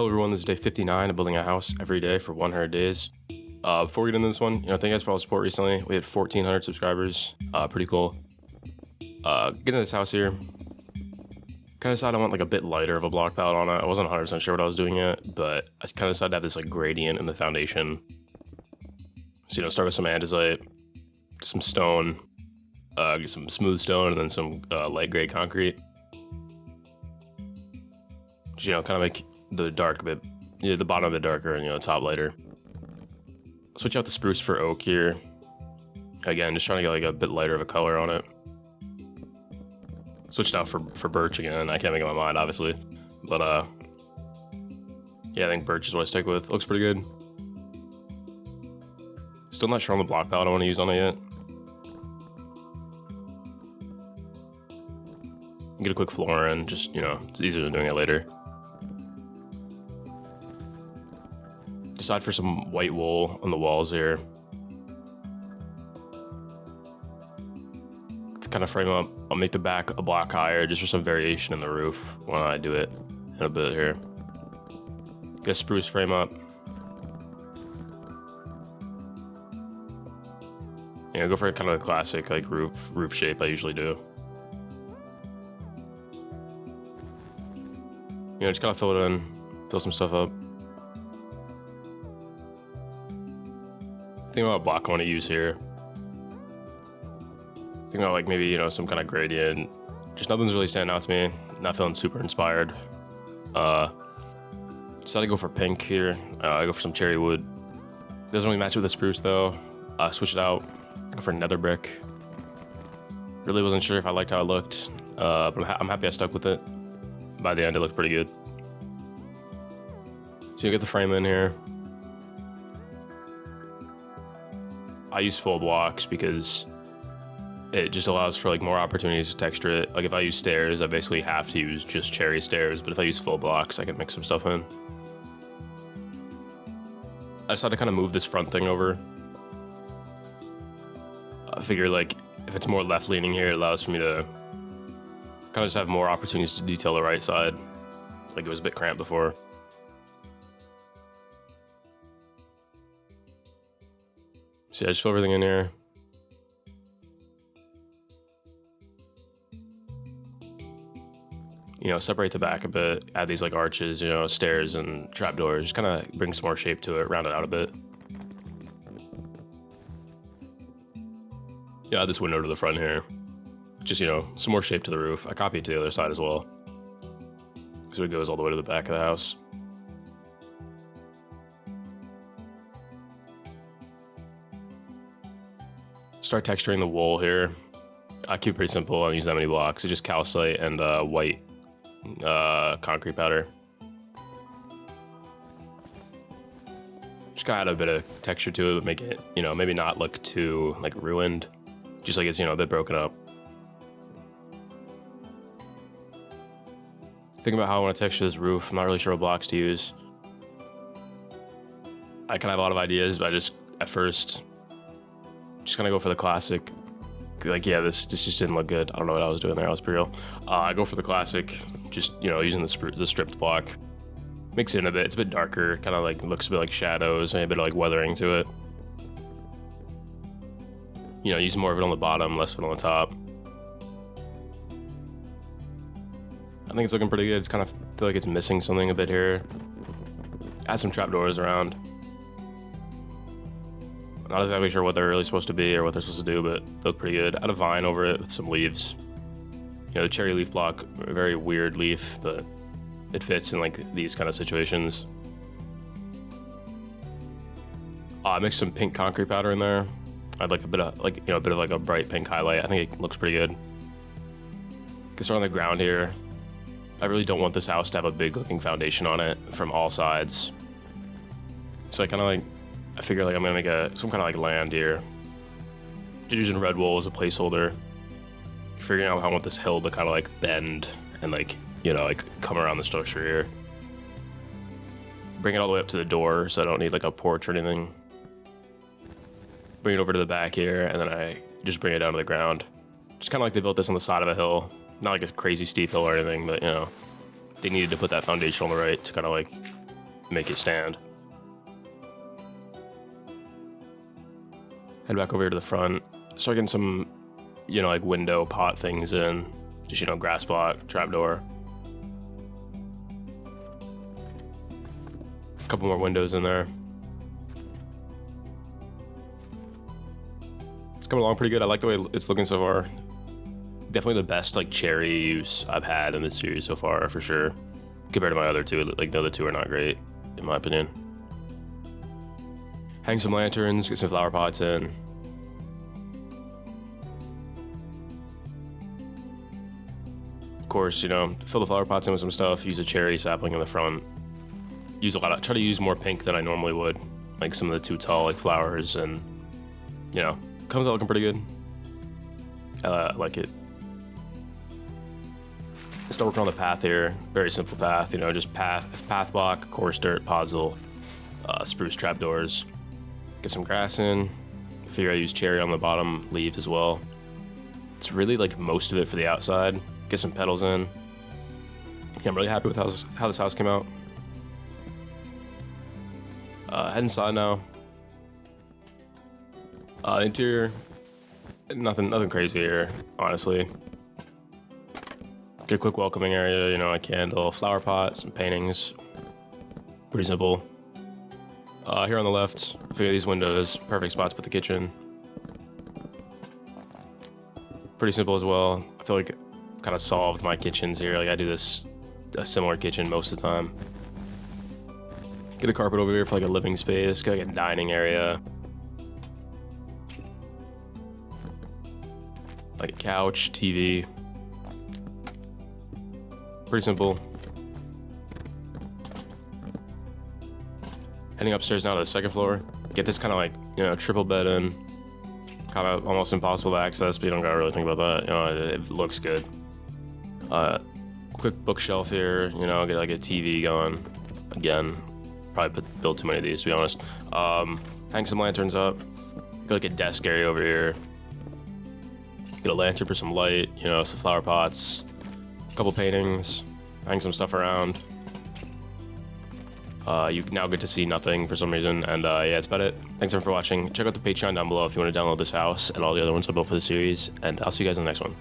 Hello everyone, this is day 59 of building a house every day for 100 days. Before we get into this one, thank you guys for all the support recently. We had 1,400 subscribers, pretty cool. Getting into this house here, kind of decided I want like a bit lighter of a block palette on it. I wasn't 100% sure what I was doing yet, but I kind of decided to have this like gradient in the foundation. So, start with some andesite, some stone, get some smooth stone, and then some light gray concrete. Just, kind of make the dark a bit, the bottom a bit darker and the top lighter. Switch out the spruce for oak here. Again, just trying to get like a bit lighter of a color on it. Switched out for birch again. I can't make up my mind, obviously, but yeah, I think birch is what I stick with. Looks pretty good. Still not sure on the block palette I want to use on it yet. Get a quick floor in, just it's easier than doing it later. Decide for some white wool on the walls here. To kind of frame up, I'll make the back a block higher just for some variation in the roof when I do it in a bit here. Get a spruce frame up. Go for kind of a classic like roof shape I usually do. Just kind of fill it in, fill some stuff up. Think about what block I want to use here. Think about like maybe some kind of gradient. Just nothing's really standing out to me. Not feeling super inspired. Decided to go for pink here. I go for some cherry wood. Doesn't really match with the spruce though. Switch it out. Go for nether brick. Really wasn't sure if I liked how it looked, but I'm happy I stuck with it. By the end, it looked pretty good. So you get the frame in here. I use full blocks because it just allows for like more opportunities to texture it. Like if I use stairs, I basically have to use just cherry stairs, but if I use full blocks, I can mix some stuff in. I decided to kind of move this front thing over. I figure like if it's more left leaning here, it allows for me to kind of just have more opportunities to detail the right side. Like it was a bit cramped before. So yeah, just fill everything in here. Separate the back a bit, add these like arches, stairs and trapdoors, just kind of bring some more shape to it, round it out a bit. Yeah, add this window to the front here. Just, some more shape to the roof. I copied it to the other side as well. So it goes all the way to the back of the house. Start texturing the wool here. I keep it pretty simple. I don't use that many blocks. It's just calcite and white concrete powder. Just gotta add a bit of texture to it, but make it, maybe not look too like ruined. Just like it's, a bit broken up. Thinking about how I want to texture this roof. I'm not really sure what blocks to use. I kind of have a lot of ideas, but at first, just kind of go for the classic. Like, yeah, this just didn't look good. I don't know what I was doing there. I was pretty real. I go for the classic, just, using the stripped block. Mix it in a bit. It's a bit darker. Kind of like looks a bit like shadows, maybe a bit of like weathering to it. Use more of it on the bottom, less of it on the top. I think it's looking pretty good. It's kind of feel like it's missing something a bit here. Add some trapdoors around. Not exactly sure what they're really supposed to be or what they're supposed to do, but they look pretty good. Add a vine over it with some leaves. The cherry leaf block, a very weird leaf, but it fits in like these kind of situations. I mixed some pink concrete powder in there. I'd like a bit of like a bright pink highlight. I think it looks pretty good. Get started on the ground here. I really don't want this house to have a big looking foundation on it from all sides. So I figure like I'm gonna make some kind of like land here. Just using red wool as a placeholder. Figuring out how I want this hill to kind of like bend and like come around the structure here. Bring it all the way up to the door so I don't need like a porch or anything. Bring it over to the back here, and then I just bring it down to the ground. Just kind of like they built this on the side of a hill. Not like a crazy steep hill or anything, but they needed to put that foundation on the right to kind of like make it stand. Head back over here to the front. Start getting some, like window pot things in. Just, grass block, trapdoor. A couple more windows in there. It's coming along pretty good. I like the way it's looking so far. Definitely the best like cherry use I've had in this series so far, for sure. Compared to my other two, like the other two are not great, in my opinion. Hang some lanterns, get some flower pots in. Of course, fill the flower pots in with some stuff. Use a cherry sapling in the front. Try to use more pink than I normally would. Like some of the too tall like flowers, and comes out looking pretty good. I like it. Start working on the path here. Very simple path, just path block, coarse dirt, podzol, spruce trapdoors. Get some grass in. Figure I use cherry on the bottom leaves as well. It's really like most of it for the outside. Get some petals in. Yeah, I'm really happy with how this house came out. Head inside now. Interior, nothing crazy here, honestly. Get a quick welcoming area, a candle, flower pot, some paintings. Pretty simple. Here on the left, figure these windows, perfect spot to put the kitchen. Pretty simple as well. I feel like I kind of solved my kitchens here. Like I do a similar kitchen most of the time. Get a carpet over here for like a living space, get like a dining area. Like a couch, TV. Pretty simple. Heading upstairs now to the second floor. Get this kind of like, triple bed in. Kind of almost impossible to access, but you don't gotta really think about that. It looks good. Quick bookshelf here, get like a TV going. Again, probably build too many of these, to be honest. Hang some lanterns up. Get like a desk area over here. Get a lantern for some light, some flower pots, a couple paintings, hang some stuff around. You now get to see nothing for some reason, and yeah, that's about it. Thanks everyone for watching. Check out the Patreon down below if you want to download this house and all the other ones I built for the series, and I'll see you guys in the next one.